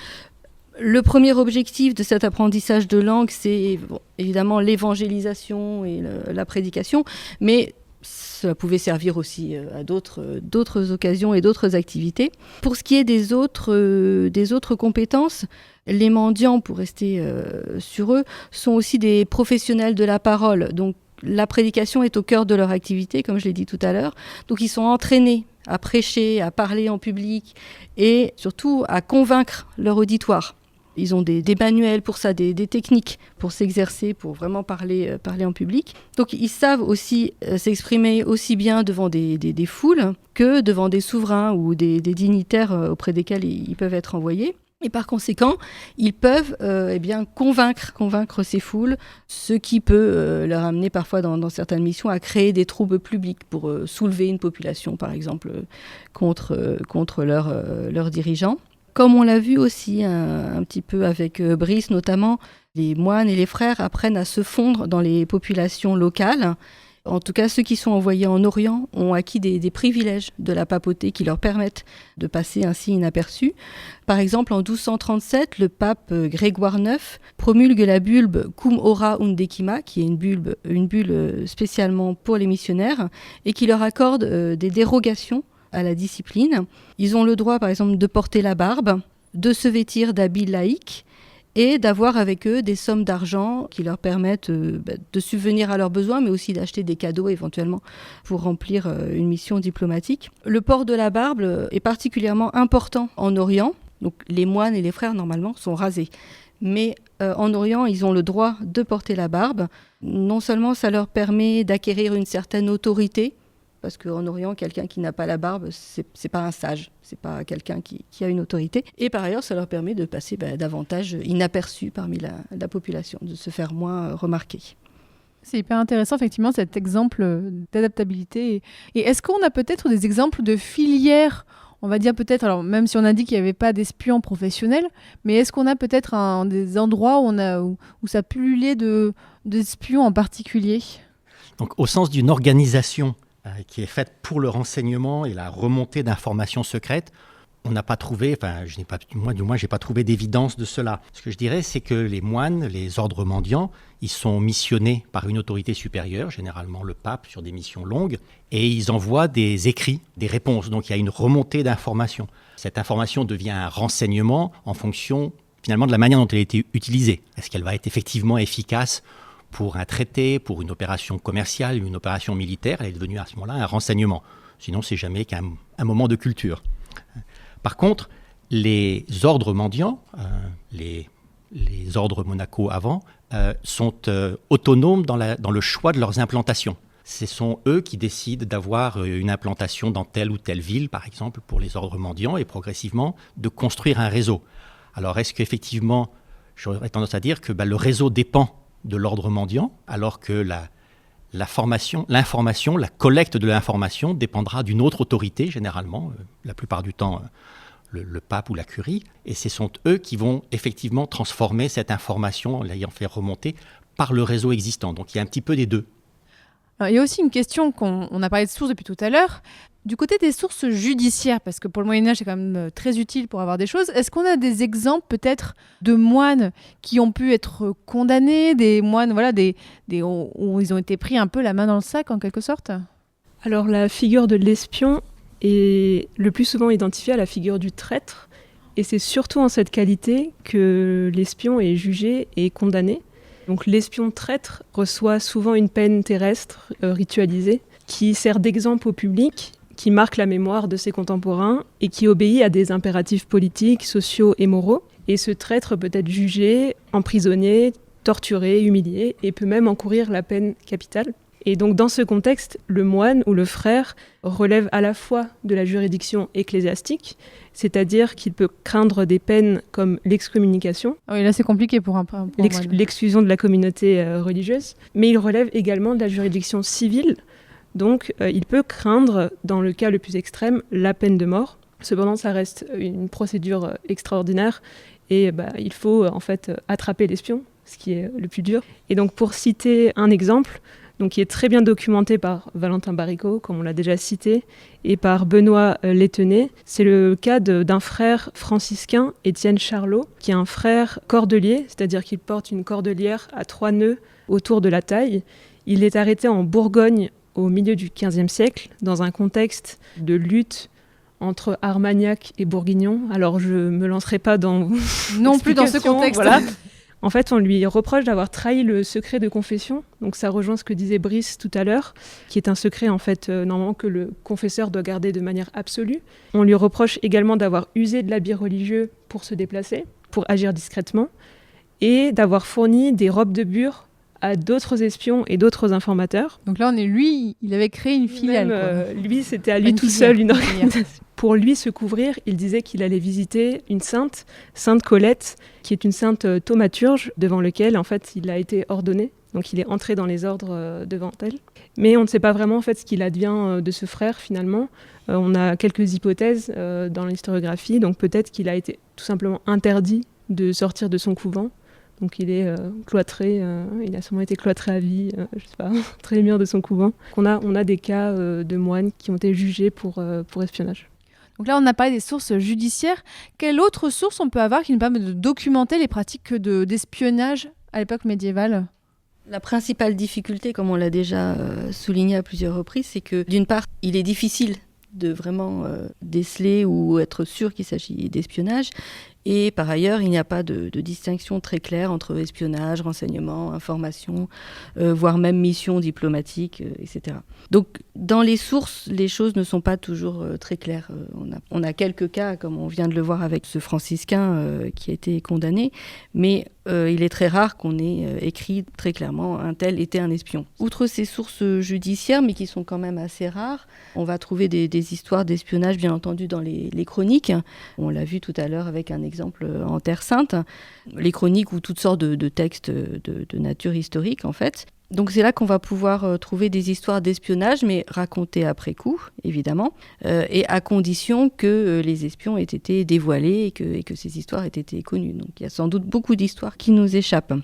Le premier objectif de cet apprentissage de langue, c'est évidemment l'évangélisation et la prédication, mais cela pouvait servir aussi à d'autres occasions et d'autres activités. Pour ce qui est des autres compétences, les mendiants, pour rester sur eux, sont aussi des professionnels de la parole. Donc, la prédication est au cœur de leur activité, comme je l'ai dit tout à l'heure. Donc, ils sont entraînés à prêcher, à parler en public et surtout à convaincre leur auditoire. Ils ont des manuels pour ça, des techniques pour s'exercer, pour vraiment parler en public. Donc, ils savent aussi s'exprimer aussi bien devant des foules que devant des souverains ou des dignitaires auprès desquels ils peuvent être envoyés. Et par conséquent, ils peuvent convaincre ces foules, ce qui peut leur amener parfois dans certaines missions à créer des troubles publics pour soulever une population, par exemple, contre leurs dirigeants. Comme on l'a vu aussi un petit peu avec Brice notamment, les moines et les frères apprennent à se fondre dans les populations locales. En tout cas, ceux qui sont envoyés en Orient ont acquis des privilèges de la papauté qui leur permettent de passer ainsi inaperçus. Par exemple, en 1237, le pape Grégoire IX promulgue la bulle Cum ora undecima, qui est une bulle spécialement pour les missionnaires, et qui leur accorde des dérogations à la discipline. Ils ont le droit, par exemple, de porter la barbe, de se vêtir d'habits laïques, et d'avoir avec eux des sommes d'argent qui leur permettent de subvenir à leurs besoins, mais aussi d'acheter des cadeaux éventuellement pour remplir une mission diplomatique. Le port de la barbe est particulièrement important en Orient. Donc les moines et les frères, normalement, sont rasés. Mais en Orient, ils ont le droit de porter la barbe. Non seulement ça leur permet d'acquérir une certaine autorité, parce qu'en Orient, quelqu'un qui n'a pas la barbe, c'est pas un sage, c'est pas quelqu'un qui a une autorité. Et par ailleurs, ça leur permet de passer davantage inaperçus parmi la population, de se faire moins remarquer. C'est hyper intéressant, effectivement, cet exemple d'adaptabilité. Et est-ce qu'on a peut-être des exemples de filières, on va dire peut-être, alors même si on a dit qu'il n'y avait pas d'espions professionnels, mais est-ce qu'on a peut-être des endroits où ça pullulait d'espions en particulier ? Donc, au sens d'une organisation qui est faite pour le renseignement et la remontée d'informations secrètes. On n'a pas trouvé, moi du moins, j'ai pas trouvé d'évidence de cela. Ce que je dirais, c'est que les moines, les ordres mendiants, ils sont missionnés par une autorité supérieure, généralement le pape, sur des missions longues, et ils envoient des écrits, des réponses. Donc il y a une remontée d'informations. Cette information devient un renseignement en fonction, finalement, de la manière dont elle a été utilisée. Est-ce qu'elle va être effectivement efficace pour un traité, pour une opération commerciale, une opération militaire? Elle est devenue à ce moment-là un renseignement. Sinon, c'est jamais qu'un moment de culture. Par contre, les ordres mendiants, les ordres monacaux avant, sont autonomes dans le choix de leurs implantations. Ce sont eux qui décident d'avoir une implantation dans telle ou telle ville, par exemple, pour les ordres mendiants, et progressivement de construire un réseau. Alors, est-ce qu'effectivement, j'aurais tendance à dire que le réseau dépend de l'ordre mendiant, alors que l'information, la collecte de l'information dépendra d'une autre autorité, généralement, la plupart du temps le pape ou la curie, et ce sont eux qui vont effectivement transformer cette information, l'ayant fait remonter, par le réseau existant. Donc il y a un petit peu des deux. Alors, il y a aussi une question on a parlé de sources depuis tout à l'heure. Du côté des sources judiciaires, parce que pour le Moyen-Âge, c'est quand même très utile pour avoir des choses, est-ce qu'on a des exemples peut-être de moines qui ont pu être condamnés, des moines où ils ont été pris un peu la main dans le sac en quelque sorte? Alors la figure de l'espion est le plus souvent identifiée à la figure du traître, et c'est surtout en cette qualité que l'espion est jugé et condamné. Donc l'espion traître reçoit souvent une peine terrestre ritualisée qui sert d'exemple au public, qui marque la mémoire de ses contemporains et qui obéit à des impératifs politiques, sociaux et moraux. Et ce traître peut être jugé, emprisonné, torturé, humilié et peut même encourir la peine capitale. Et donc dans ce contexte, le moine ou le frère relève à la fois de la juridiction ecclésiastique, c'est-à-dire qu'il peut craindre des peines comme l'excommunication. Oui, là c'est compliqué pour un moine. L'exclusion de la communauté religieuse, mais il relève également de la juridiction civile. Donc il peut craindre, dans le cas le plus extrême, la peine de mort. Cependant, ça reste une procédure extraordinaire et il faut en fait attraper l'espion, ce qui est le plus dur. Et donc pour citer un exemple, donc qui est très bien documenté par Valentin Baricot, comme on l'a déjà cité, et par Benoît Lettenet. C'est le cas d'un frère franciscain, Étienne Charlot, qui est un frère cordelier, c'est-à-dire qu'il porte une cordelière à 3 nœuds autour de la taille. Il est arrêté en Bourgogne au milieu du XVe siècle, dans un contexte de lutte entre Armagnac et Bourguignon. Alors je ne me lancerai pas dans... Non plus dans ce contexte. Voilà. En fait, on lui reproche d'avoir trahi le secret de confession. Donc ça rejoint ce que disait Brice tout à l'heure, qui est un secret en fait normalement que le confesseur doit garder de manière absolue. On lui reproche également d'avoir usé de l'habit religieux pour se déplacer, pour agir discrètement, et d'avoir fourni des robes de bure à d'autres espions et d'autres informateurs. Donc là, lui, il avait créé une filiale. Lui, c'était à lui tout seul une organisation. Pour lui se couvrir, il disait qu'il allait visiter une sainte Colette, qui est une sainte thaumaturge, devant laquelle en fait il a été ordonné. Donc il est entré dans les ordres devant elle. Mais on ne sait pas vraiment en fait ce qu'il advient de ce frère finalement. On a quelques hypothèses dans l'historiographie. Donc peut-être qu'il a été tout simplement interdit de sortir de son couvent. Donc il est cloîtré, il a sûrement été cloîtré à vie, je sais pas, très l'émir de son couvent. On a des cas de moines qui ont été jugés pour espionnage. Donc là, on a parlé des sources judiciaires. Quelle autre source on peut avoir qui nous permet de documenter les pratiques d'espionnage à l'époque médiévale ? La principale difficulté, comme on l'a déjà souligné à plusieurs reprises, c'est que d'une part, il est difficile de vraiment déceler ou être sûr qu'il s'agit d'espionnage. Et par ailleurs, il n'y a pas de distinction très claire entre espionnage, renseignement, information, voire même mission diplomatique, etc. Donc, dans les sources, les choses ne sont pas toujours très claires. On a quelques cas, comme on vient de le voir avec ce franciscain qui a été condamné, mais il est très rare qu'on ait écrit très clairement un tel était un espion. Outre ces sources judiciaires, mais qui sont quand même assez rares, on va trouver des histoires d'espionnage, bien entendu, dans les chroniques. On l'a vu tout à l'heure avec un exemple en Terre Sainte, les chroniques ou toutes sortes de textes de nature historique en fait. Donc c'est là qu'on va pouvoir trouver des histoires d'espionnage, mais racontées après coup, évidemment, et à condition que les espions aient été dévoilés et que ces histoires aient été connues. Donc il y a sans doute beaucoup d'histoires qui nous échappent.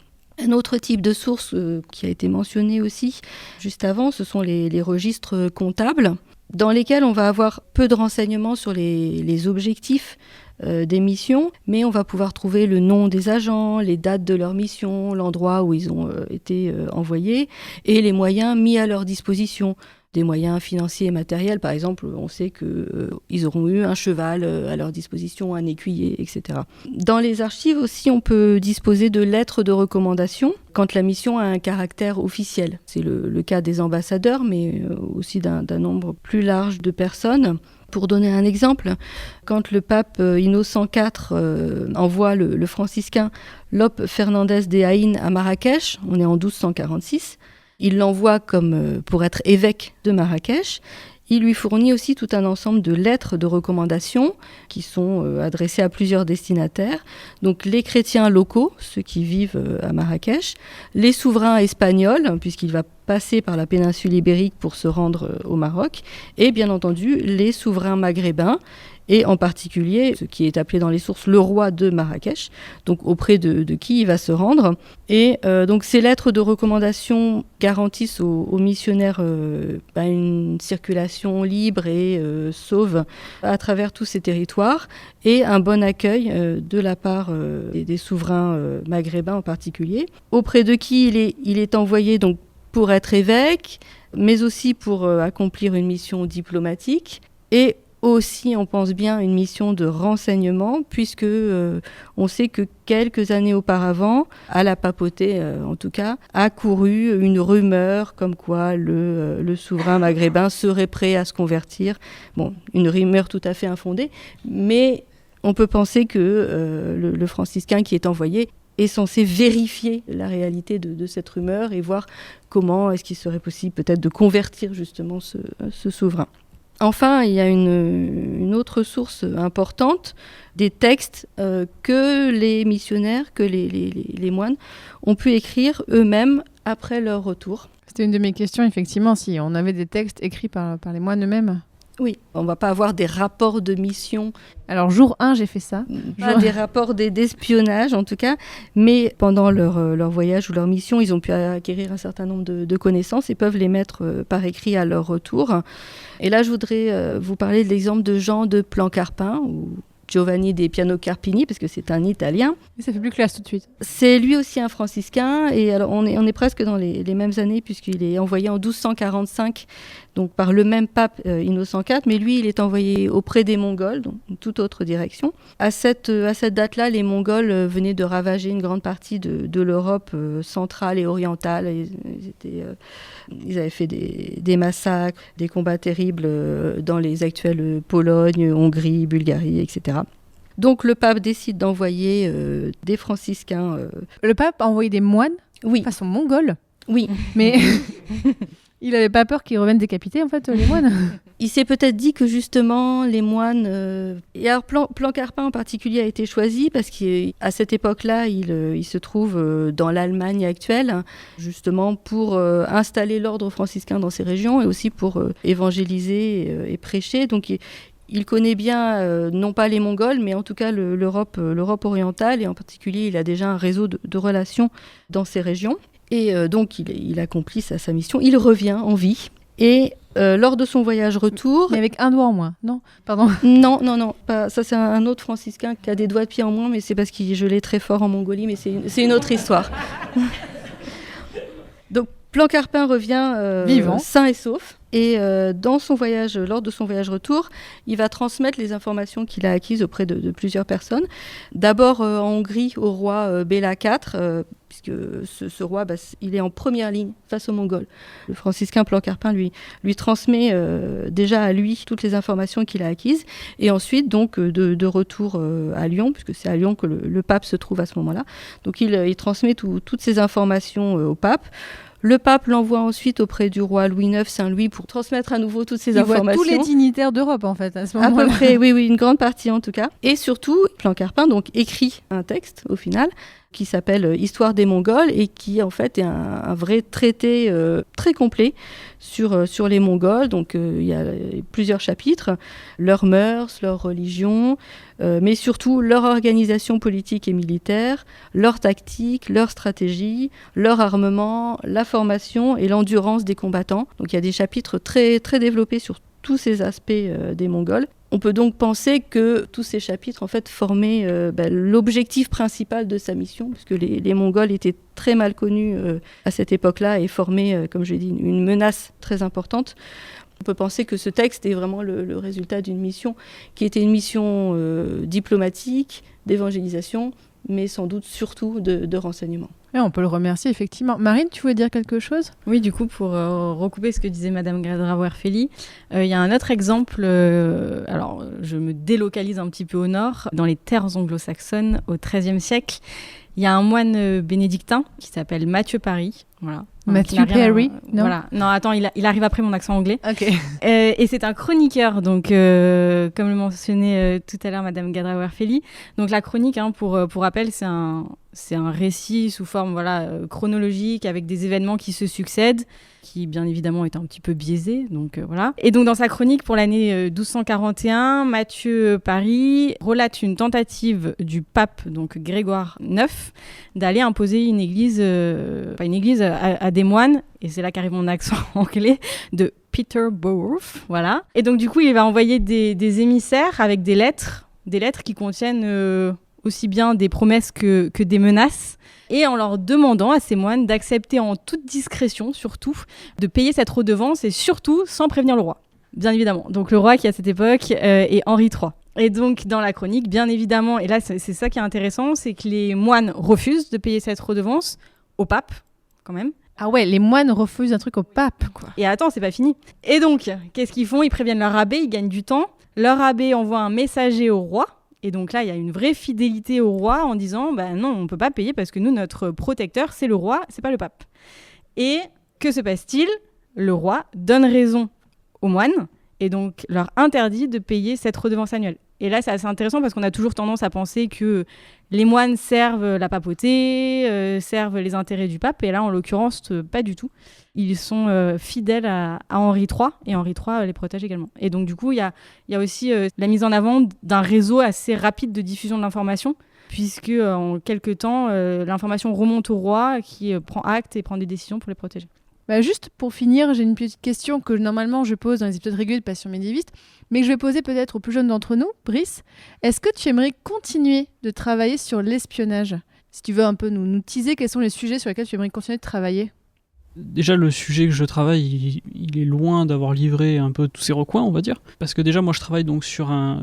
Un autre type de source qui a été mentionné aussi juste avant, ce sont les registres comptables, dans lesquels on va avoir peu de renseignements sur les objectifs des missions, mais on va pouvoir trouver le nom des agents, les dates de leur mission, l'endroit où ils ont été envoyés et les moyens mis à leur disposition. Des moyens financiers et matériels, par exemple, on sait qu'ils auront eu un cheval à leur disposition, un écuyer, etc. Dans les archives aussi, on peut disposer de lettres de recommandation quand la mission a un caractère officiel. C'est le cas des ambassadeurs, mais aussi d'un nombre plus large de personnes. Pour donner un exemple, quand le pape Innocent IV envoie le franciscain Lope Fernandez de Haïn à Marrakech, on est en 1246, il l'envoie comme pour être évêque de Marrakech. Il lui fournit aussi tout un ensemble de lettres de recommandation qui sont adressées à plusieurs destinataires. Donc les chrétiens locaux, ceux qui vivent à Marrakech, les souverains espagnols, puisqu'il va passer par la péninsule ibérique pour se rendre au Maroc, et bien entendu les souverains maghrébins, et en particulier ce qui est appelé dans les sources le roi de Marrakech, donc auprès de qui il va se rendre. Et donc ces lettres de recommandation garantissent aux missionnaires une circulation libre et sauve à travers tous ces territoires et un bon accueil de la part des souverains maghrébins en particulier, auprès de qui il est envoyé donc pour être évêque, mais aussi pour accomplir une mission diplomatique et aussi, on pense bien, une mission de renseignement, puisque on sait que quelques années auparavant, à la papauté en tout cas, a couru une rumeur comme quoi le souverain maghrébin serait prêt à se convertir. Bon, une rumeur tout à fait infondée, mais on peut penser que le franciscain qui est envoyé est censé vérifier la réalité de cette rumeur et voir comment est-ce qu'il serait possible peut-être de convertir justement ce souverain. Enfin, il y a une autre source importante, des textes que les missionnaires, que les moines ont pu écrire eux-mêmes après leur retour. C'était une de mes questions, effectivement, si on avait des textes écrits par les moines eux-mêmes. Oui, on ne va pas avoir des rapports de mission. Alors, jour 1, j'ai fait ça. Pas des rapports d'espionnage, en tout cas, mais pendant leur voyage ou leur mission, ils ont pu acquérir un certain nombre de connaissances et peuvent les mettre par écrit à leur retour. Et là, je voudrais vous parler de l'exemple de Jean de Plancarpin, ou Giovanni dei Piano Carpini, parce que c'est un Italien. Et ça fait plus classe tout de suite. C'est lui aussi un franciscain, et alors on est presque dans les mêmes années, puisqu'il est envoyé en 1245, donc par le même pape Innocent IV, mais lui, il est envoyé auprès des Mongols, donc une toute autre direction. À cette date-là, les Mongols venaient de ravager une grande partie de l'Europe centrale et orientale. Ils avaient fait des massacres, des combats terribles dans les actuelles Pologne, Hongrie, Bulgarie, etc. Donc le pape décide d'envoyer des franciscains. Le pape a envoyé des moines, oui, façon mongole. Oui, mais il n'avait pas peur qu'ils reviennent décapités, en fait, les moines. Il s'est peut-être dit que justement les moines... Et alors Plancarpin en particulier a été choisi parce qu'à cette époque-là, il se trouve dans l'Allemagne actuelle, justement pour installer l'ordre franciscain dans ces régions et aussi pour évangéliser et prêcher. Donc il connaît bien, non pas les Mongols, mais en tout cas l'Europe orientale, et en particulier, il a déjà un réseau de relations dans ces régions. Et donc, il accomplit sa mission. Il revient en vie. Et lors de son voyage retour... Mais avec un doigt en moins, non ? Pardon. Non. Pas, ça, c'est un autre franciscain qui a des doigts de pied en moins, mais c'est parce qu'il gelait très fort en Mongolie, mais c'est une autre histoire. Donc, Plancarpin revient vivant, sain et sauf. Et lors de son voyage retour, il va transmettre les informations qu'il a acquises auprès de plusieurs personnes. D'abord en Hongrie au roi Béla IV, puisque ce roi, il est en première ligne face aux Mongols. Le franciscain Plancarpin lui transmet déjà à lui toutes les informations qu'il a acquises. Et ensuite, donc, de retour à Lyon, puisque c'est à Lyon que le pape se trouve à ce moment-là. Donc il transmet toutes ces informations au pape. Le pape l'envoie ensuite auprès du roi Louis IX Saint-Louis pour transmettre à nouveau toutes ces informations. Il voit tous les dignitaires d'Europe, en fait, à ce moment-là. À peu près, oui, une grande partie en tout cas. Et surtout, Plancarpin donc écrit un texte, au final, qui s'appelle Histoire des Mongols et qui en fait est un vrai traité très complet sur les Mongols. Donc il y a plusieurs chapitres, leurs mœurs, leur religion, mais surtout leur organisation politique et militaire, leur tactique, leur stratégie, leur armement, la formation et l'endurance des combattants. Donc il y a des chapitres très, très développés sur tous ces aspects des Mongols. On peut donc penser que tous ces chapitres en fait formaient l'objectif principal de sa mission, puisque les Mongols étaient très mal connus à cette époque-là et formaient, comme je l'ai dit, une menace très importante. On peut penser que ce texte est vraiment le résultat d'une mission qui était une mission diplomatique, d'évangélisation, mais sans doute surtout de renseignement. Et on peut le remercier, effectivement. Marine, tu voulais dire quelque chose ? Oui, du coup, pour recouper ce que disait Madame Greda-Werfeli, il y a un autre exemple, alors je me délocalise un petit peu au nord, dans les terres anglo-saxonnes au XIIIe siècle. Il y a un moine bénédictin qui s'appelle Mathieu Parry. Voilà. Matthew Perry, non ? Voilà. Non, attends, il arrive après mon accent anglais. Ok. Et c'est un chroniqueur, donc comme le mentionnait tout à l'heure Madame Greda-Werfeli. Donc la chronique, pour rappel, c'est un récit sous forme chronologique avec des événements qui se succèdent, qui bien évidemment est un petit peu biaisé. Donc voilà. Et donc dans sa chronique pour l'année 1241, Mathieu Parry relate une tentative du pape, donc Grégoire IX, d'aller imposer une église à des moines, et c'est là qu'arrive mon accent anglais, de Peterborough, voilà. Et donc du coup, il va envoyer des émissaires avec des lettres qui contiennent aussi bien des promesses que des menaces, et en leur demandant à ces moines d'accepter en toute discrétion, surtout, de payer cette redevance, et surtout sans prévenir le roi, bien évidemment. Donc le roi qui à cette époque est Henri III. Et donc dans la chronique, bien évidemment, et là c'est ça qui est intéressant, c'est que les moines refusent de payer cette redevance au pape, quand même. Ah ouais, les moines refusent un truc au pape, quoi. Et attends, c'est pas fini. Et donc, qu'est-ce qu'ils font ? Ils préviennent leur abbé, ils gagnent du temps. Leur abbé envoie un messager au roi. Et donc là, il y a une vraie fidélité au roi en disant non, on ne peut pas payer parce que nous, notre protecteur, c'est le roi, c'est pas le pape. Et que se passe-t-il ? Le roi donne raison aux moines et donc leur interdit de payer cette redevance annuelle. Et là, c'est assez intéressant parce qu'on a toujours tendance à penser que les moines servent la papauté, servent les intérêts du pape. Et là, en l'occurrence, pas du tout. Ils sont fidèles à Henri III, et Henri III les protège également. Et donc, du coup, il y a aussi la mise en avant d'un réseau assez rapide de diffusion de l'information, puisque en quelques temps, l'information remonte au roi qui prend acte et prend des décisions pour les protéger. Juste pour finir, j'ai une petite question que normalement je pose dans les épisodes réguliers de Passion médiéviste, mais que je vais poser peut-être aux plus jeunes d'entre nous. Brice, est-ce que tu aimerais continuer de travailler sur l'espionnage ? Si tu veux un peu nous teaser, quels sont les sujets sur lesquels tu aimerais continuer de travailler ? Déjà, le sujet que je travaille, il est loin d'avoir livré un peu tous ses recoins, on va dire. Parce que déjà, moi, je travaille donc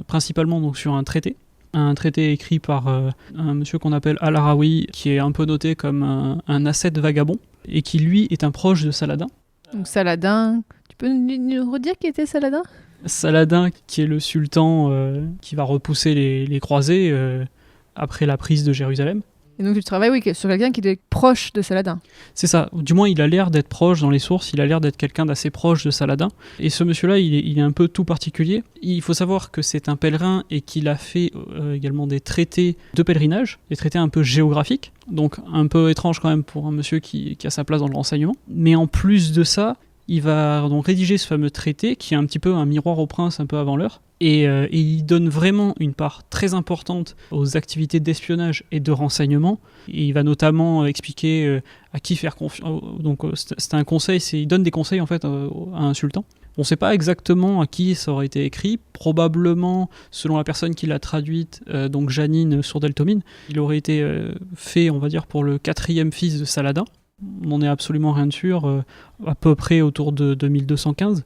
principalement sur un traité. Un traité écrit par un monsieur qu'on appelle Al-Arawi, qui est un peu noté comme un ascète vagabond, et qui, lui, est un proche de Saladin. Donc Saladin, tu peux nous redire qui était Saladin ? Saladin, qui est le sultan qui va repousser les croisés après la prise de Jérusalem. Et donc tu travailles sur quelqu'un qui est proche de Saladin. C'est ça, du moins il a l'air d'être proche dans les sources, il a l'air d'être quelqu'un d'assez proche de Saladin. Et ce monsieur-là, il est un peu tout particulier. Il faut savoir que c'est un pèlerin et qu'il a fait également des traités de pèlerinage, des traités un peu géographiques, donc un peu étrange quand même pour un monsieur qui a sa place dans le renseignement. Mais en plus de ça, il va donc rédiger ce fameux traité qui est un petit peu un miroir au prince un peu avant l'heure. Et il donne vraiment une part très importante aux activités d'espionnage et de renseignement. Et il va notamment expliquer à qui faire confiance. Donc c'est un conseil, il donne des conseils en fait à un sultan. On ne sait pas exactement à qui ça aurait été écrit. Probablement, selon la personne qui l'a traduite, donc Janine Sourdel-Tomine, il aurait été fait, on va dire, pour le 4e fils de Saladin. On n'en est absolument rien de sûr, à peu près autour de 1215.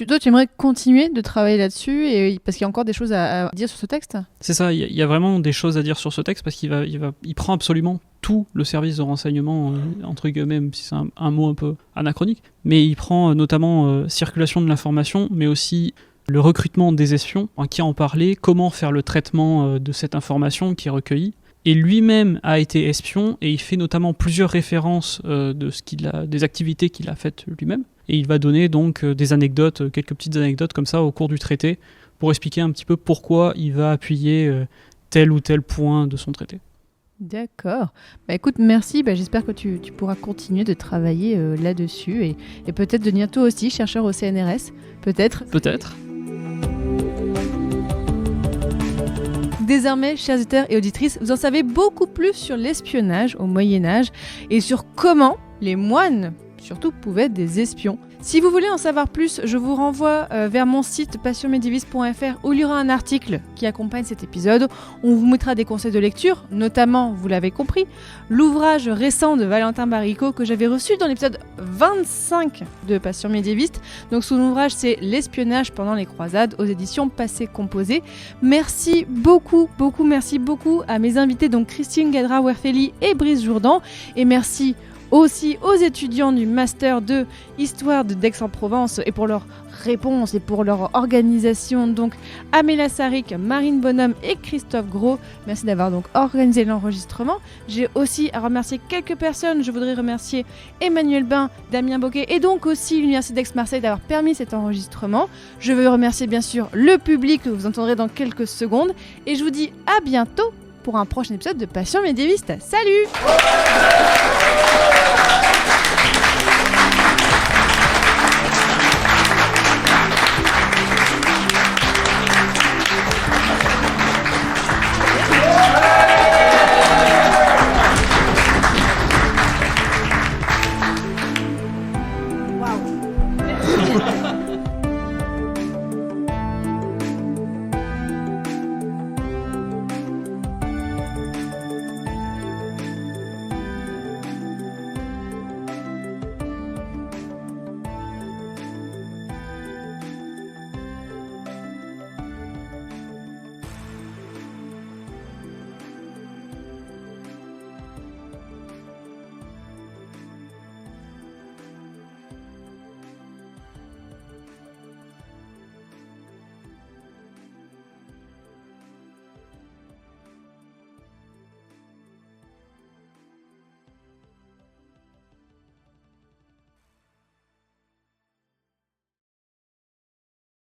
Toi, tu aimerais continuer de travailler là-dessus parce qu'il y a encore des choses à dire sur ce texte ? C'est ça, il y a vraiment des choses à dire sur ce texte parce qu'il prend absolument tout le service de renseignement, entre guillemets, même si c'est un mot un peu anachronique, mais il prend notamment circulation de l'information, mais aussi le recrutement des espions, à qui en parler, comment faire le traitement de cette information qui est recueillie. Et lui-même a été espion et il fait notamment plusieurs références des activités qu'il a faites lui-même. Et il va donner donc des anecdotes, quelques petites anecdotes comme ça au cours du traité pour expliquer un petit peu pourquoi il va appuyer tel ou tel point de son traité. D'accord. Bah écoute, merci. Bah, j'espère que tu pourras continuer de travailler là-dessus et peut-être devenir toi aussi chercheur au CNRS. Peut-être. Peut-être. Désormais, chers auditeurs et auditrices, vous en savez beaucoup plus sur l'espionnage au Moyen-Âge et sur comment les moines, surtout, pouvaient être des espions. Si vous voulez en savoir plus, je vous renvoie vers mon site passionmédiéviste.fr où il y aura un article qui accompagne cet épisode. On vous mettra des conseils de lecture, notamment, vous l'avez compris, l'ouvrage récent de Valentin Baricot que j'avais reçu dans l'épisode 25 de Passion médiéviste. Donc son ouvrage, c'est L'espionnage pendant les croisades aux éditions Passé Composé. Merci beaucoup à mes invités, donc Christine Gadra-Werfeli et Brice Jourdan. Et merci aussi aux étudiants du Master de Histoire d'Aix-en-Provence et pour leurs réponses et pour leur organisation. Donc Améla Saric, Marine Bonhomme et Christophe Gros, merci d'avoir donc organisé l'enregistrement. J'ai aussi à remercier quelques personnes. Je voudrais remercier Emmanuel Bain, Damien Boquet et donc aussi l'Université d'Aix-Marseille d'avoir permis cet enregistrement. Je veux remercier bien sûr le public que vous entendrez dans quelques secondes et je vous dis à bientôt pour un prochain épisode de Passion médiéviste. Salut!